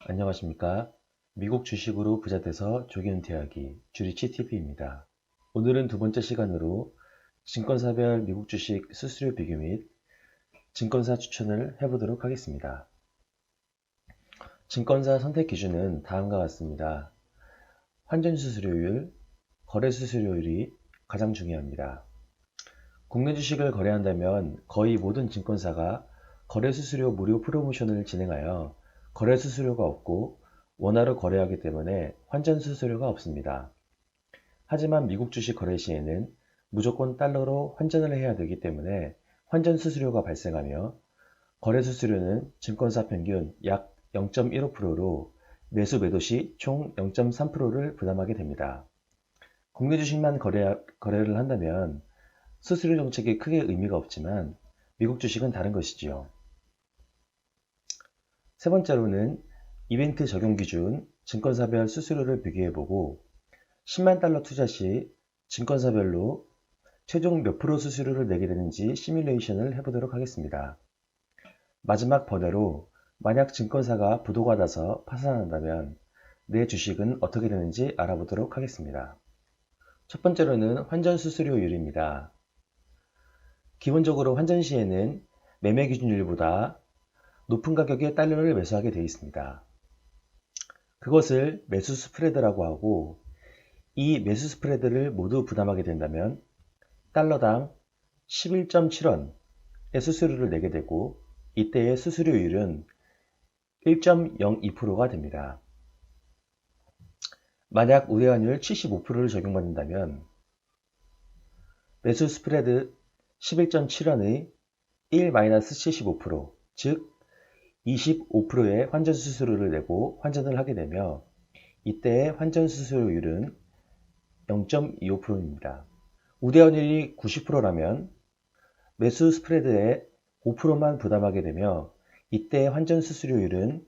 안녕하십니까. 미국 주식으로 부자 돼서 조기은퇴하기 주리치TV입니다. 오늘은 두 번째 시간으로 증권사별 미국 주식 수수료 비교 및 증권사 추천을 해보도록 하겠습니다. 증권사 선택 기준은 다음과 같습니다. 환전 수수료율, 거래 수수료율이 가장 중요합니다. 국내 주식을 거래한다면 거의 모든 증권사가 거래 수수료 무료 프로모션을 진행하여 거래 수수료가 없고 원화로 거래하기 때문에 환전 수수료가 없습니다. 하지만 미국 주식 거래 시에는 무조건 달러로 환전을 해야 되기 때문에 환전 수수료가 발생하며 거래 수수료는 증권사 평균 약 0.15%로 매수 매도 시 총 0.3%를 부담하게 됩니다. 국내 주식만 거래를 한다면 수수료 정책이 크게 의미가 없지만 미국 주식은 다른 것이지요. 세 번째로는 이벤트 적용 기준 증권사별 수수료를 비교해보고 10만 달러 투자 시 증권사별로 최종 몇 프로 수수료를 내게 되는지 시뮬레이션을 해보도록 하겠습니다. 마지막 번외로 만약 증권사가 부도가 나서 파산한다면 내 주식은 어떻게 되는지 알아보도록 하겠습니다. 첫 번째로는 환전 수수료율입니다. 기본적으로 환전 시에는 매매 기준율보다 높은 가격의 달러를 매수하게 되어 있습니다. 그것을 매수 스프레드라고 하고 이 매수 스프레드를 모두 부담하게 된다면 달러당 11.7원의 수수료를 내게 되고 이때의 수수료율은 1.02%가 됩니다. 만약 우대환율 75%를 적용받는다면 매수 스프레드 11.7원의 1-75%, 즉 25%의 환전 수수료를 내고 환전을 하게 되며 이때의 환전 수수료율은 0.25%입니다. 우대환율이 90%라면 매수 스프레드에 5%만 부담하게 되며 이때의 환전 수수료율은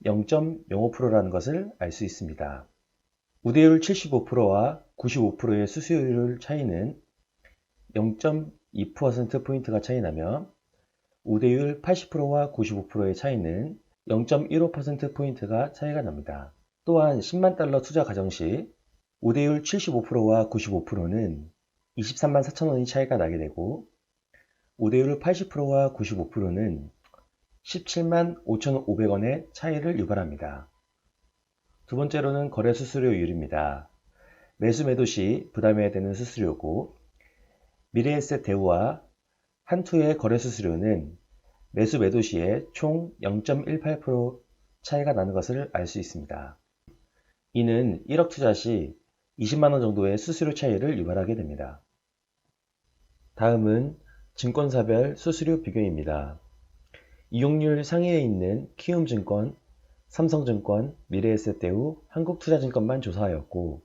0.05%라는 것을 알 수 있습니다. 우대율 75%와 95%의 수수료율 차이는 0.2%포인트가 차이나며 우대율 80%와 95%의 차이는 0.15%포인트가 차이가 납니다. 또한 10만 달러 투자 가정 시 우대율 75%와 95%는 23만 4천 원의 차이가 나게 되고 우대율 80%와 95%는 17만 5,500원의 차이를 유발합니다. 두 번째로는 거래 수수료율입니다. 매수 매도 시 부담해야 되는 수수료고 미래에셋 대우와 한투의 거래 수수료는 매수 매도 시에 총 0.18% 차이가 나는 것을 알 수 있습니다. 이는 1억 투자 시 20만원 정도의 수수료 차이를 유발하게 됩니다. 다음은 증권사별 수수료 비교입니다. 이용률 상위에 있는 키움증권, 삼성증권, 미래에셋대우, 한국투자증권만 조사하였고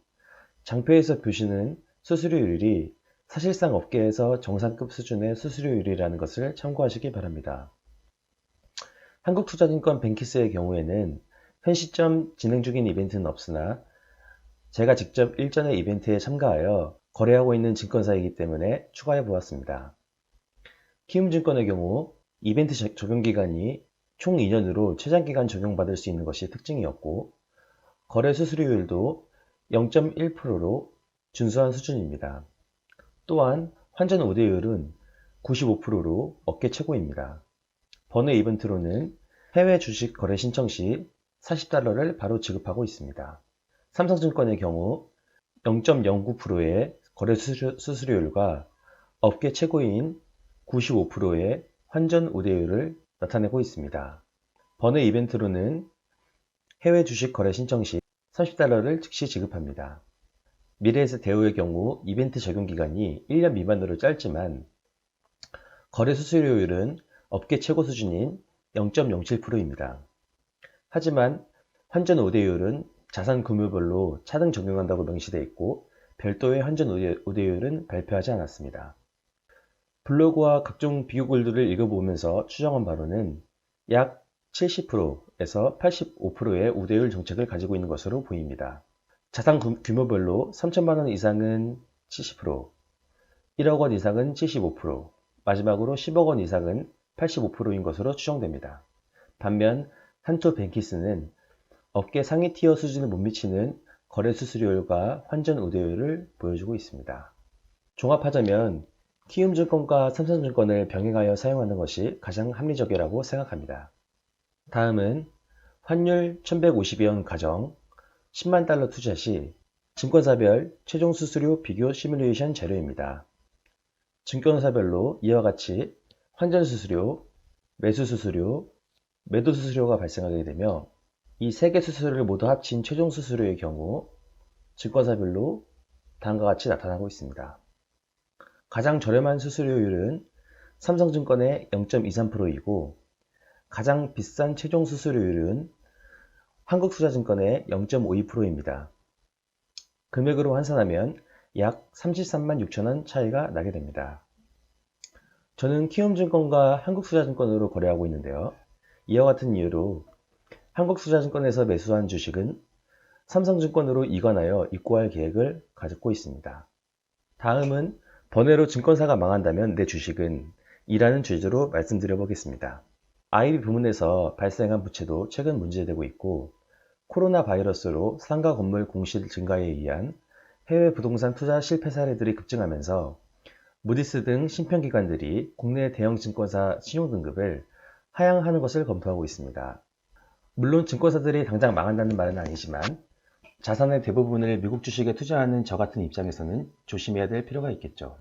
장표에서 표시는 수수료율이 사실상 업계에서 정상급 수준의 수수료율이라는 것을 참고하시기 바랍니다. 한국투자증권 뱅키스의 경우에는 현 시점 진행 중인 이벤트는 없으나 제가 직접 일전의 이벤트에 참가하여 거래하고 있는 증권사이기 때문에 추가해 보았습니다. 키움증권의 경우 이벤트 적용기간이 총 2년으로 최장기간 적용받을 수 있는 것이 특징이었고 거래 수수료율도 0.1%로 준수한 수준입니다. 또한 환전 우대율은 95%로 업계 최고입니다. 번외 이벤트로는 해외 주식 거래 신청 시 40달러를 바로 지급하고 있습니다. 삼성증권의 경우 0.09%의 거래 수수료율과 업계 최고인 95%의 환전 우대율을 나타내고 있습니다. 번외 이벤트로는 해외 주식 거래 신청 시 30달러를 즉시 지급합니다. 미래에셋 대우의 경우 이벤트 적용 기간이 1년 미만으로 짧지만 거래 수수료율은 업계 최고 수준인 0.07%입니다. 하지만 환전 우대율은 자산 규모별로 차등 적용한다고 명시되어 있고 별도의 환전 우대율은 발표하지 않았습니다. 블로그와 각종 비교 글들을 읽어보면서 추정한 바로는 약 70%에서 85%의 우대율 정책을 가지고 있는 것으로 보입니다. 자산 규모별로 3천만 원 이상은 70%, 1억 원 이상은 75%, 마지막으로 10억 원 이상은 85%인 것으로 추정됩니다. 반면 한투 뱅키스는 업계 상위 티어 수준을 못 미치는 거래 수수료율과 환전 우대율을 보여주고 있습니다. 종합하자면 키움증권과 삼성증권을 병행하여 사용하는 것이 가장 합리적이라고 생각합니다. 다음은 환율 1150원 가정 10만 달러 투자 시 증권사별 최종 수수료 비교 시뮬레이션 자료입니다. 증권사별로 이와 같이 환전 수수료, 매수 수수료, 매도 수수료가 발생하게 되며 이 세 개 수수료를 모두 합친 최종 수수료의 경우 증권사별로 다음과 같이 나타나고 있습니다. 가장 저렴한 수수료율은 삼성증권의 0.23%이고 가장 비싼 최종 수수료율은 한국투자증권의 0.52%입니다. 금액으로 환산하면 약 33만 6천원 차이가 나게 됩니다. 저는 키움증권과 한국투자증권으로 거래하고 있는데요. 이와 같은 이유로 한국투자증권에서 매수한 주식은 삼성증권으로 이관하여 입고할 계획을 가지고 있습니다. 다음은 번외로 증권사가 망한다면 내 주식은 이라는 주제로 말씀드려 보겠습니다. IB 부문에서 발생한 부채도 최근 문제되고 있고 코로나 바이러스로 상가 건물 공실 증가에 의한 해외 부동산 투자 실패 사례들이 급증하면서 무디스 등 신평기관들이 국내 대형 증권사 신용등급을 하향하는 것을 검토하고 있습니다. 물론 증권사들이 당장 망한다는 말은 아니지만 자산의 대부분을 미국 주식에 투자하는 저 같은 입장에서는 조심해야 될 필요가 있겠죠.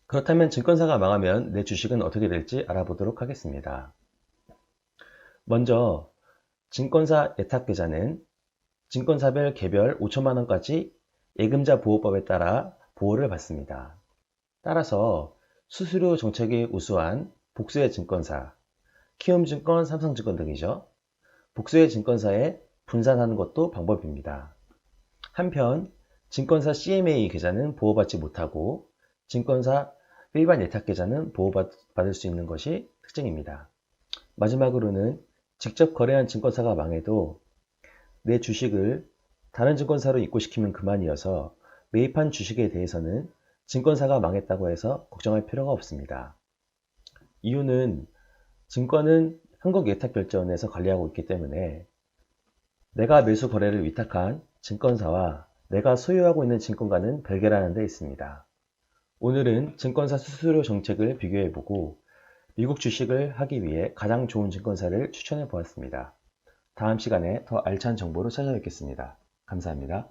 그렇다면 증권사가 망하면 내 주식은 어떻게 될지 알아보도록 하겠습니다. 먼저 증권사 예탁계좌는 증권사별 개별 5천만원까지 예금자 보호법에 따라 보호를 받습니다. 따라서 수수료 정책이 우수한 복수의 증권사, 키움증권, 삼성증권 등이죠. 복수의 증권사에 분산하는 것도 방법입니다. 한편 증권사 CMA 계좌는 보호받지 못하고 증권사 일반 예탁계좌는 보호받을 수 있는 것이 특징입니다. 마지막으로는 직접 거래한 증권사가 망해도 내 주식을 다른 증권사로 입고시키면 그만이어서 매입한 주식에 대해서는 증권사가 망했다고 해서 걱정할 필요가 없습니다. 이유는 증권은 한국예탁결제원에서 관리하고 있기 때문에 내가 매수 거래를 위탁한 증권사와 내가 소유하고 있는 증권과는 별개라는 데 있습니다. 오늘은 증권사 수수료 정책을 비교해보고 미국 주식을 하기 위해 가장 좋은 증권사를 추천해 보았습니다. 다음 시간에 더 알찬 정보로 찾아뵙겠습니다. 감사합니다.